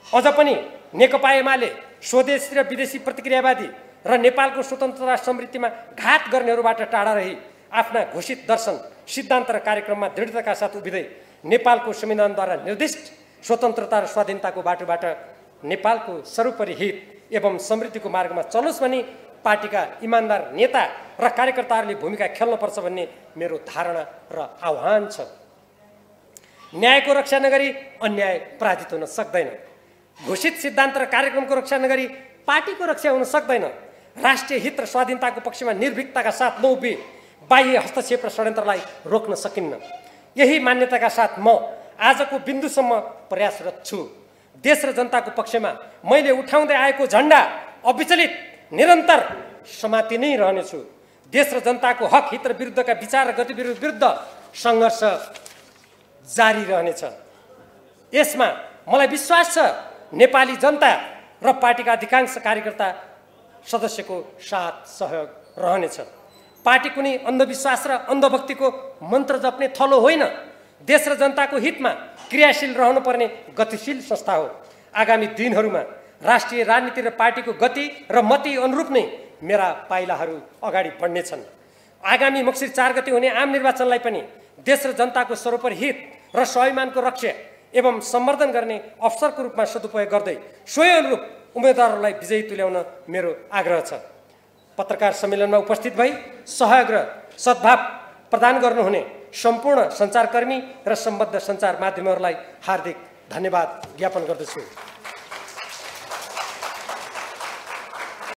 अझ पनि नेकपा एमाले स्वदेशी र विदेशी प्रतिक्रियावादी र नेपालको स्वतन्त्रता समृद्धिमा घात गर्नेहरूबाट टाढा रही आफ्ना घोषित दर्शन, सिद्धान्त र कार्यक्रममा दृढताका साथ उभिँदै नेपालको संविधानद्वारा निर्दिष्ट स्वतन्त्रता र स्वाधीनताको बाटोबाट नेपालको सर्वोपरि हित एवं समृद्धिको मार्गमा चलोस् भनी पार्टीका इमान्दार नेता र कार्यकर्ताहरूले भूमिका खेल्नुपर्छ भन्ने मेरो धारणा र आह्वान छ। न्यायको रक्षा नगरी अन्याय पराजित हुन सक्दैन। घोषित सिद्धान्त र कार्यक्रमको रक्षा नगरी पार्टीको रक्षा हुन सक्दैन। राष्ट्रिय हित र स्वाधीनताको पक्षमा निर्भीकताका साथ नउभि बाह्य हस्तक्षेप र षड्यन्त्रलाई रोक्न सकिन्न। यही मान्यताका साथ म आजको बिन्दुसम्म प्रयासरत छु। देश र जनताको पक्षमा मैले उठाउँदै आएको झण्डा अविचलित निरन्तर समाति नै रहनेछु। देश र जनताको हक हित र विरुद्धका विचार र गतिविधि विरुद्ध सङ्घर्ष जारी रहनेछ। यसमा मलाई विश्वास छ नेपाली जनता र पार्टीका अधिकांश कार्यकर्ता सदस्यको साथ सहयोग रहनेछ। पार्टी कुनै अन्धविश्वास र अन्धभक्तिको मन्त्र जप्ने थलो होइन, देश र जनताको हितमा क्रियाशील रहनुपर्ने गतिशील संस्था हो। आगामी दिनहरूमा राष्ट्रिय राजनीति र पार्टीको गति र मति अनुरूप नै मेरा पाइलाहरू अगाडि बढ्नेछन्। आगामी मक्सिर 4 गते हुने आम निर्वाचनलाई पनि देश र जनताको सर्वोपरि हित र स्वाभिमानको रक्षा एवं सम्वर्धन गर्ने अवसरको रूपमा सदुपयोग गर्दै सोही अनुरूप उम्मेदवारहरूलाई विजयी तुल्याउन मेरो आग्रह छ। पत्रकार सम्मेलनमा उपस्थित भई सहयोग र सद्भाव प्रदान गर्नुहुने सम्पूर्ण सञ्चारकर्मी र सम्बद्ध सञ्चार माध्यमहरूलाई हार्दिक धन्यवाद ज्ञापन गर्दछु।